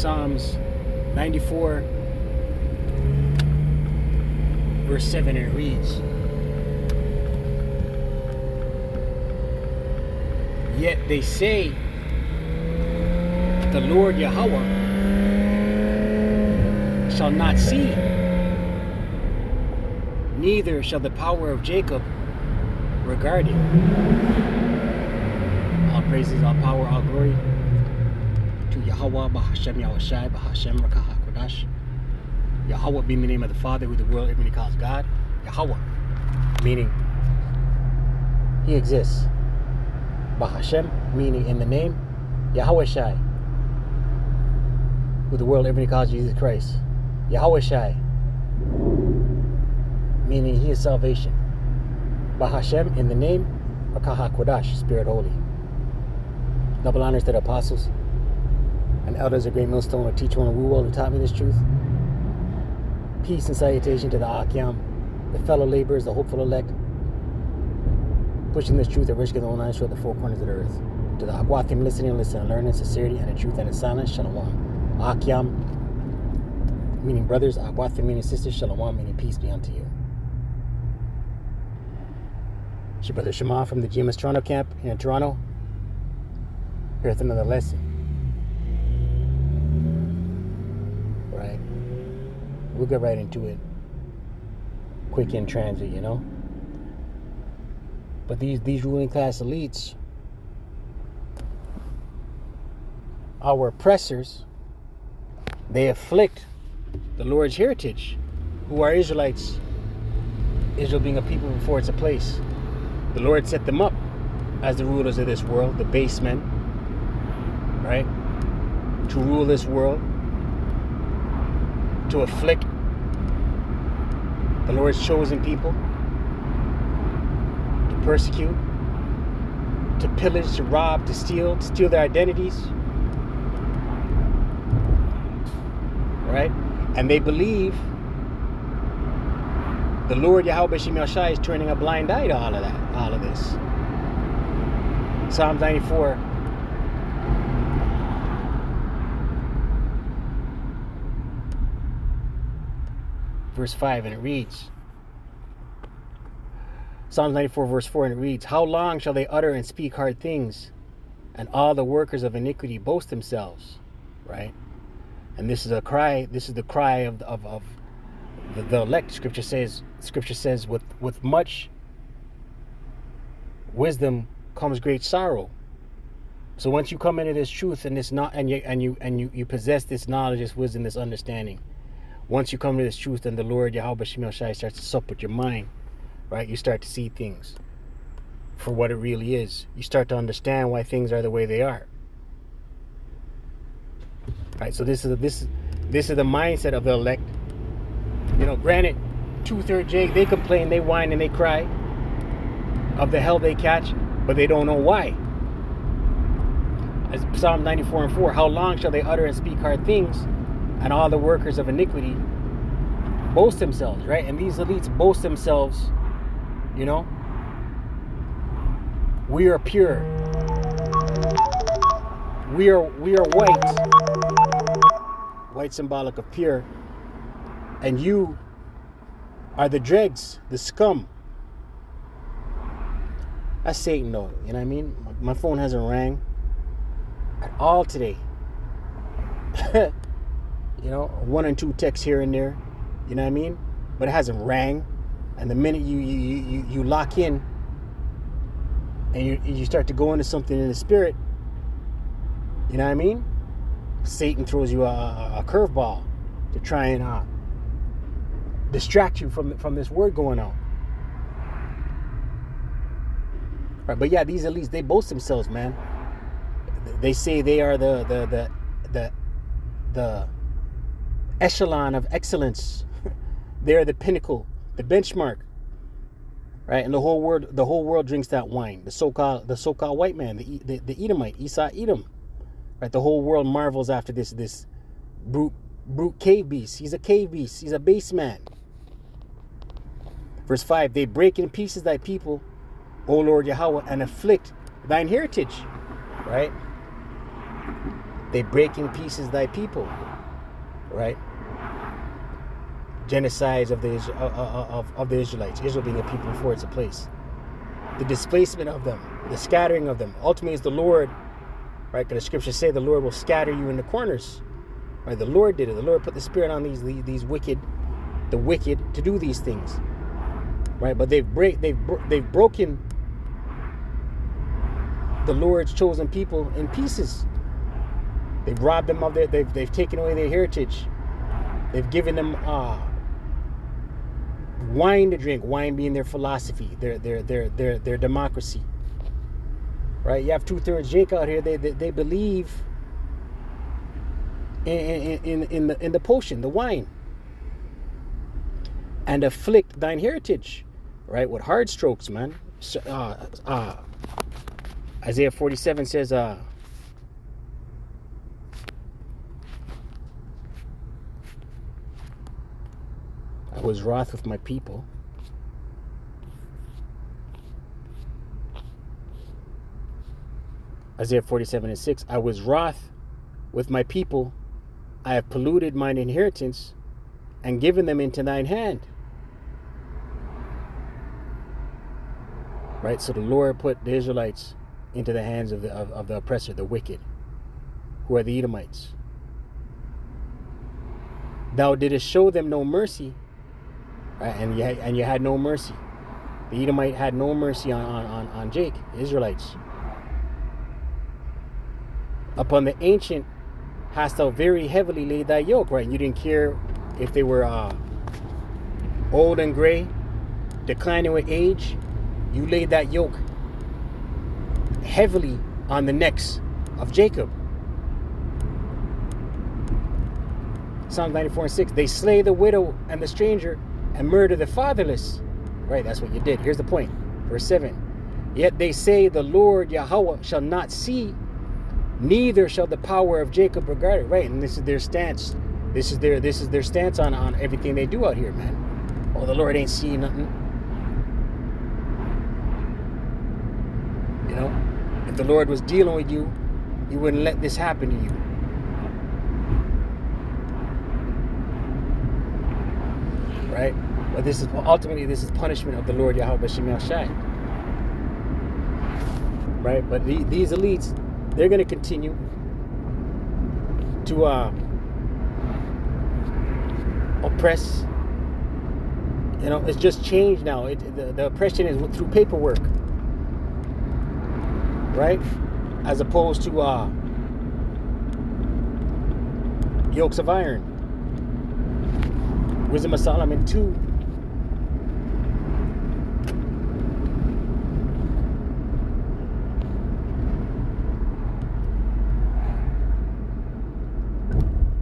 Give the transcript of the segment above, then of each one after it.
Psalms 94, verse 7, and it reads, "Yet they say, the Lord Yahweh shall not see, neither shall the power of Jacob regard it." All praises, all power, all glory to Yahweh, Bahashem Yahushai, Bahashem Rakah HaKodash. Yahweh being the name of the Father, who the world everybody calls God. Yahweh, meaning He exists. Bahashem, meaning in the name. Yahweh Shai, who the world everybody calls Jesus Christ. Yahweh Shai, meaning He is salvation. Bahashem, in the name. Rakah HaKodash, Spirit Holy. Double honors to the apostles and elders of Great Millstone, who teach one of Wu, who taught me this truth. Peace and salutation to the Akyam, the fellow laborers, the hopeful elect, pushing this truth at risk of the own eyes toward the four corners of the earth. To the Akwathim, listening, learning, sincerity, and the truth that is silent, Shalom. Akyam, meaning brothers. Akwathim, meaning sisters. Shalom, meaning peace be unto you. It's your brother Shema from the GMS Toronto camp here in Toronto. Here with another lesson. Right? We'll get right into it. Quick in transit, you know? But these ruling class elites, our oppressors, they afflict the Lord's heritage, who are Israelites, Israel being a people before it's a place. The Lord set them up as the rulers of this world, the base men, right? To rule this world, to afflict the Lord's chosen people, to persecute, to pillage, to rob, to steal their identities, right? And they believe the Lord Yahweh Shem Shai is turning a blind eye to all of that, all of this. Psalms 94. Verse 5, and it reads, Psalms 94, verse 4, and it reads, "How long shall they utter and speak hard things, and all the workers of iniquity boast themselves?" Right? And this is a cry, this is the cry of the elect. Scripture says with much wisdom comes great sorrow. So once you come into this truth and this not and you possess this knowledge, this wisdom, this understanding, once you come to this truth, then the Lord Yahweh Shem Shai starts to sup with your mind, right? You start to see things for what it really is. You start to understand why things are the way they are. Right? So this is the mindset of the elect. You know, granted, 2/3 Jake, they complain, they whine, and they cry of the hell they catch, but they don't know why. As Psalm 94 and 4, "How long shall they utter and speak hard things, and all the workers of iniquity boast themselves," right? And these elites boast themselves, you know. We are pure. We are white. White symbolic of pure. And you are the dregs, the scum. That's Satan though, you know what I mean? My phone hasn't rang at all today. You know, 1 and 2 texts here and there, you know what I mean? But it hasn't rang. And the minute you lock in and you start to go into something in the spirit, you know what I mean? Satan throws you a curveball to try and distract you from this word going on. Right, but yeah, these elites, they boast themselves, man. They say they are the echelon of excellence. They're the pinnacle, the benchmark, right? And the whole world drinks that wine. The so-called white man, the Edomite, Esau Edom, right? The whole world marvels after this brute cave beast. He's a cave beast. He's a base man. Verse 5: "They break in pieces thy people, O Lord Yahweh, and afflict thine heritage," right? They break in pieces thy people, right? Genocides of the Israelites, Israel being a people before it's a place. The displacement of them, the scattering of them. Ultimately, it's the Lord, right? Because the scriptures say the Lord will scatter you in the corners, right? The Lord did it. The Lord put the Spirit on these wicked to do these things, right? But they've broken the Lord's chosen people in pieces. They've robbed them of they've taken away their heritage. They've given them wine to drink, wine being their philosophy, their democracy. Right? You have 2/3 Jake out here. They believe in the potion, the wine, and afflict thine heritage, right? With hard strokes, man. Isaiah 47 says, I was wroth with my people. Isaiah 47:6, I was wroth with my people. I have polluted mine inheritance and given them into thine hand. Right? So the Lord put the Israelites into the hands of the oppressor, the wicked, who are the Edomites. Thou didst show them no mercy, right? And you had no mercy. The Edomite had no mercy on Jake, the Israelites. Upon the ancient hast thou very heavily laid thy yoke, right? You didn't care if they were old and gray, declining with age. You laid that yoke heavily on the necks of Jacob. Psalm 94:6, they slay the widow and the stranger and murder the fatherless. Right, that's what you did. Here's the point. Verse 7. Yet they say the Lord Yahweh shall not see, neither shall the power of Jacob regard it. Right, and this is their stance. This is their stance on everything they do out here, man. Oh, the Lord ain't seeing nothing. You know, if the Lord was dealing with you, he wouldn't let this happen to you. Right? But this is punishment of the Lord Yahweh B'Shem Yahshai. Right? But these elites, they're going to continue to oppress. You know, it's just changed now. The oppression is through paperwork. Right? As opposed to yokes of iron. Wisdom of Solomon 2.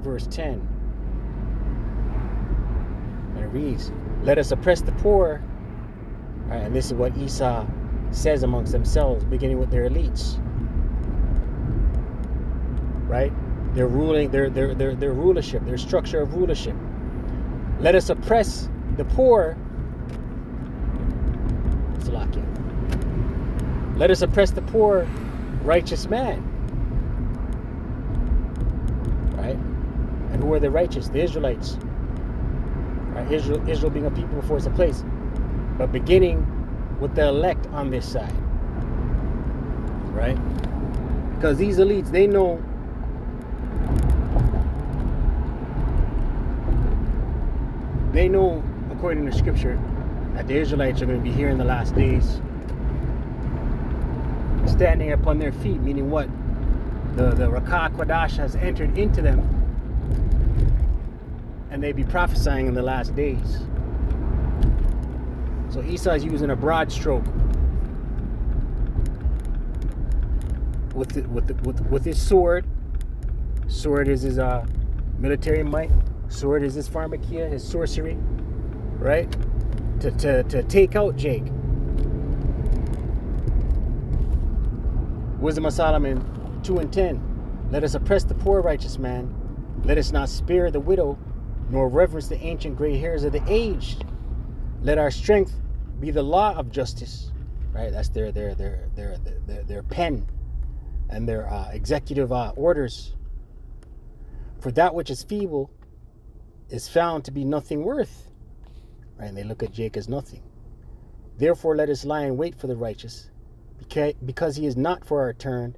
Verse 10. And it reads, let us oppress the poor. All right, and this is what Esau says amongst themselves, beginning with their elites. Right? Their ruling, their rulership, their structure of rulership. Let us oppress the poor. Salakia. Let us oppress the poor, righteous man. Right? And who are the righteous? The Israelites. Right? Israel being a people before it's a place. But beginning with the elect on this side. Right? Because these elites, they know according to scripture, that the Israelites are going to be here in the last days, standing upon their feet, meaning what? The Rakah Kodash has entered into them, and they be prophesying in the last days. So Esau is using a broad stroke with his sword. Sword is his military might. Sword is his pharmakia, his sorcery, right? To take out Jake. Wisdom of Solomon 2:10. Let us oppress the poor righteous man. Let us not spare the widow, nor reverence the ancient gray hairs of the aged. Let our strength be the law of justice. Right? That's their pen and their executive orders. For that which is feeble is found to be nothing worth. Right? And they look at Jake as nothing. Therefore let us lie in wait for the righteous, because he is not for our turn,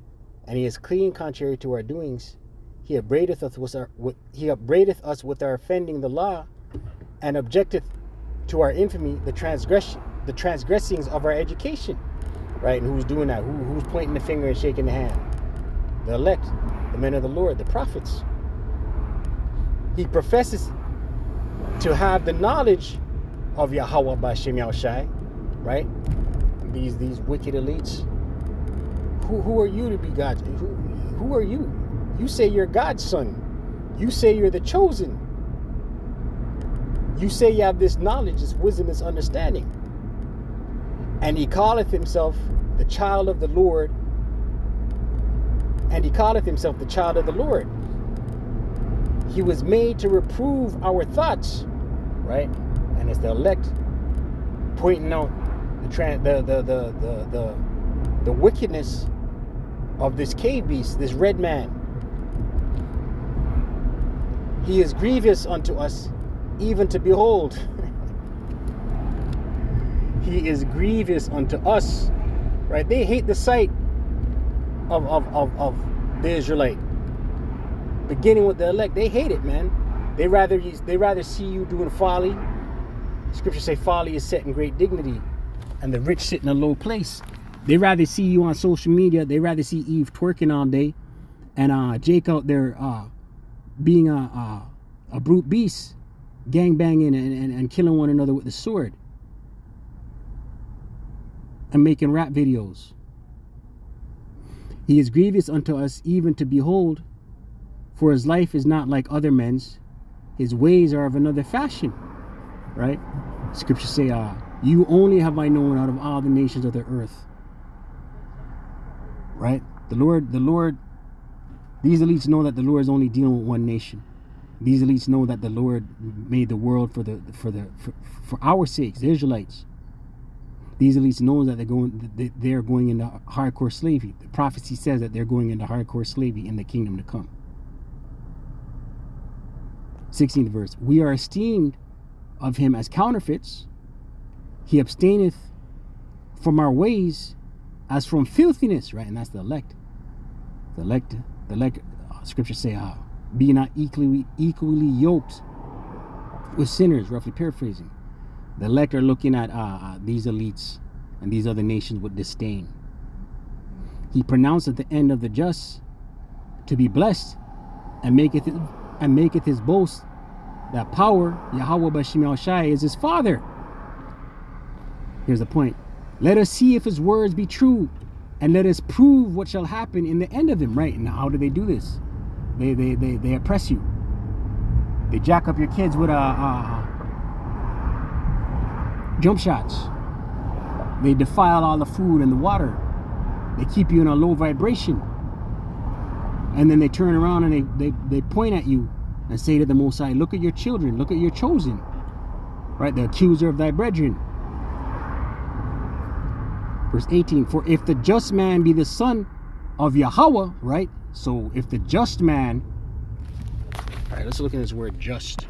and he is clean contrary to our doings. He upbraideth us with our offending the law, and objecteth to our infamy the transgressings of our education. Right? And who's doing that? Who's pointing the finger and shaking the hand? The elect, the men of the Lord, the prophets. He professes to have the knowledge of Yahweh B'Shem Yahushai, right? These wicked elites. Who are you to be God's? Who are you? You say you're God's son. You say you're the chosen. You say you have this knowledge, this wisdom, this understanding. And he calleth himself the child of the Lord. And he calleth himself the child of the Lord. He was made to reprove our thoughts, right? And it's the elect pointing out the wickedness of this cave beast, this red man. He is grievous unto us, even to behold. He is grievous unto us, right? They hate the sight of the Israelite. Beginning with the elect, they hate it, man. They rather see you doing folly. Scripture say folly is set in great dignity, and the rich sit in a low place. They rather see you on social media. They rather see Eve twerking all day, and Jake out there being a brute beast, gangbanging and killing one another with the sword, and making rap videos. He is grievous unto us, even to behold. For his life is not like other men's. His ways are of another fashion. Right? Scripture say, you only have I known out of all the nations of the earth. Right? The Lord, these elites know that the Lord is only dealing with one nation. These elites know that the Lord made the world for our sakes, the Israelites. These elites know that they're going into hardcore slavery. The prophecy says that they're going into hardcore slavery in the kingdom to come. 16th verse. We are esteemed of him as counterfeits. He abstaineth from our ways as from filthiness. Right? And that's the elect. The elect, scripture say, be not equally yoked with sinners, roughly paraphrasing. The elect are looking at these elites and these other nations with disdain. He pronounced at the end of the just to be blessed, and maketh his boast that power, Yahweh B'Shem Yahushai, is his father. Here's the point. Let us see if his words be true, and let us prove what shall happen in the end of him. Right? And how do they do this? They oppress you. They jack up your kids with jump shots. They defile all the food and the water. They keep you in a low vibration. And then they turn around and they point at you and say to the Most High, look at your children, look at your chosen. Right? The accuser of thy brethren. Verse 18, for if the just man be the son of Yahweh, right? So if the just man, all right, let's look at this word just.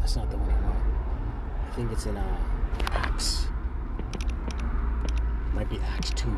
That's not the one I want. I think it's in Acts. Might be Acts 2.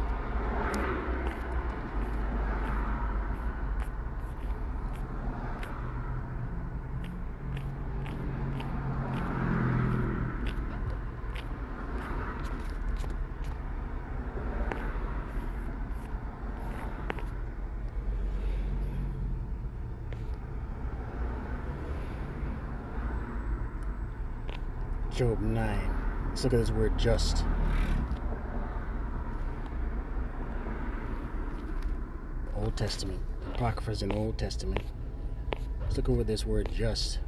Job 9. Let's look at this word just. Old Testament. Apocryphas in the Old Testament. Let's look over this word just.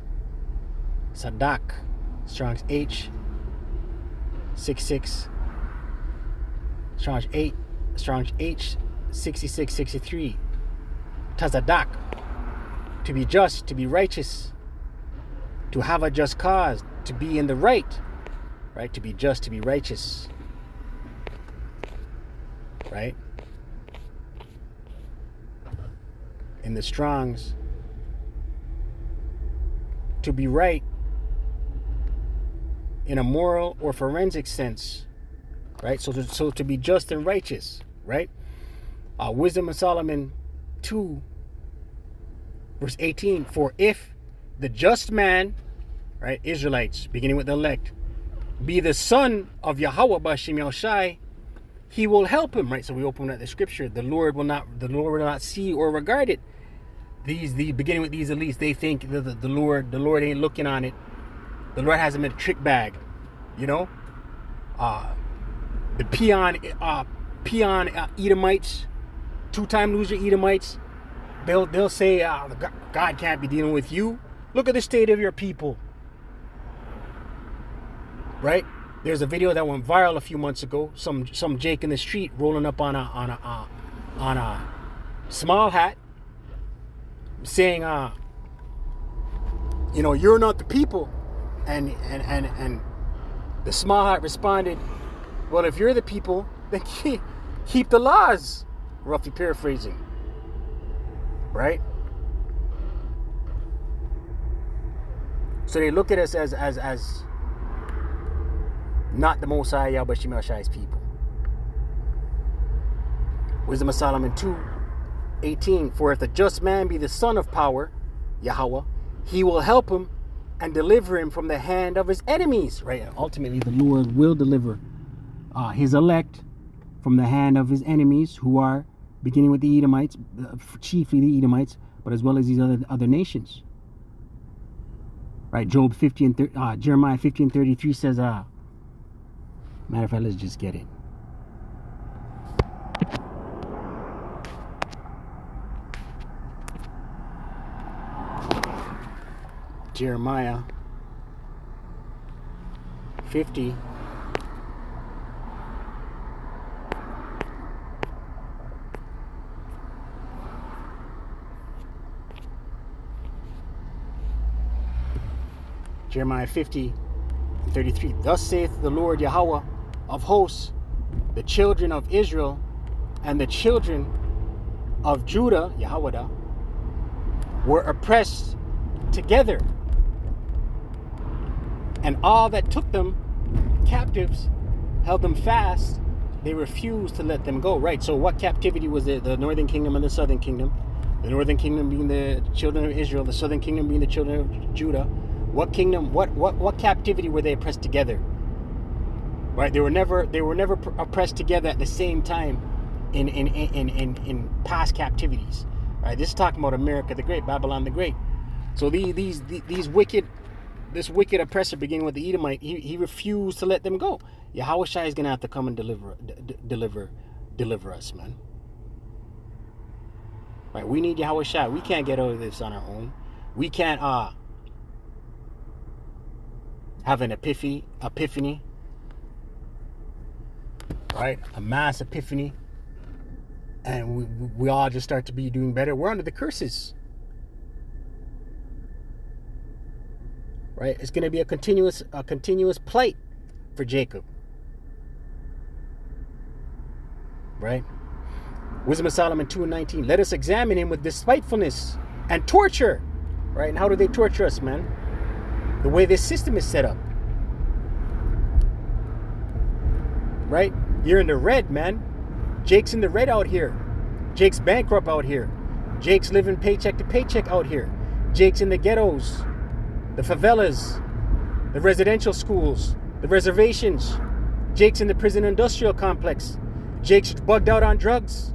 Sadak. Strong's H. 66. Strong's H. 6663. Tazadak. to be just, to be righteous, to have a just cause, to be in the right, right? To be just, to be righteous, right? In the Strong's, to be right in a moral or forensic sense, right? So to be just and righteous, right? Wisdom of Solomon 2, verse 18, for if the just man, right, Israelites, beginning with the elect, be the son of Yahweh B'Shem Yahushai, he will help him, right? So we open at the scripture. The Lord will not see or regard it. The beginning with these elites, they think the Lord ain't looking on it. The Lord has them in a trick bag, you know. The peon Edomites, two-time loser Edomites, they'll say God can't be dealing with you. Look at the state of your people, right? There's a video that went viral a few months ago. Some Jake in the street rolling up on a small hat, saying, you're not the people, and the small hat responded, well, if you're the people, then keep the laws. Roughly paraphrasing, right? So they look at us as not the Most High Yahweh B'Shem Yahshai's people. Wisdom of Solomon 2:18, for if the just man be the son of power, Yahweh, he will help him and deliver him from the hand of his enemies, right? And ultimately, the Lord will deliver his elect from the hand of his enemies, who are beginning with the Edomites, chiefly the Edomites, but as well as these other nations. Right? Job 50 and Jeremiah 50:33 says, matter of fact, let's just get it. Jeremiah 50. Jeremiah 50:33. Thus saith the Lord Yahweh of hosts, the children of Israel and the children of Judah, Yahweh, were oppressed together, and all that took them captives held them fast. They refused to let them go. Right. So what captivity was it? The northern kingdom and the southern kingdom. The northern kingdom being the children of Israel, the southern kingdom being the children of Judah. What kingdom? What captivity were they oppressed together? Right. They were never oppressed together at the same time in past captivities. Right. This is talking about America the Great, Babylon the Great. So this wicked oppressor, beginning with the Edomite, he refused to let them go. Yahweh Shai is gonna have to come and deliver us, man. Right? We need Yahweh Shai. We can't get out of this on our own. We can't have an epiphany, right? A mass epiphany, and we all just start to be doing better. We're under the curses. Right? It's going to be a continuous plight for Jacob. Right? Wisdom of Solomon 2:19. Let us examine him with despitefulness and torture. Right? And how do they torture us, man? The way this system is set up. Right? You're in the red, man. Jake's in the red out here. Jake's bankrupt out here. Jake's living paycheck to paycheck out here. Jake's in the ghettos, the favelas, the residential schools, the reservations. Jake's in the prison industrial complex. Jake's bugged out on drugs.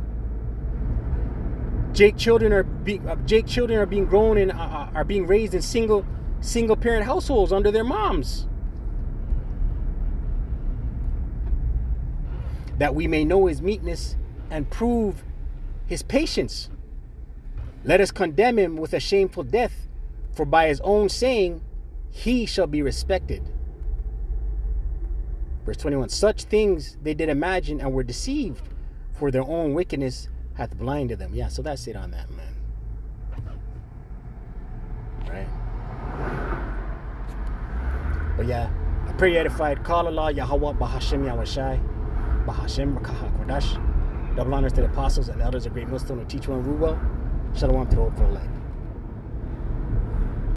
Jake children are being grown and are being raised in single parent households under their moms. That we may know his meekness and prove his patience. Let us condemn him with a shameful death, for by his own saying he shall be respected. Verse 21. Such things they did imagine and were deceived, for their own wickedness hath blinded them. Yeah, so that's it on that, man. But yeah, I pray you edified. Call Allah, Yahweh, Bahashem, Yahweh Bahashem, Rakaha Kodash. Double honors to the apostles and elders of Great Millstone who teach one rule well. Shalom to the hope for the light.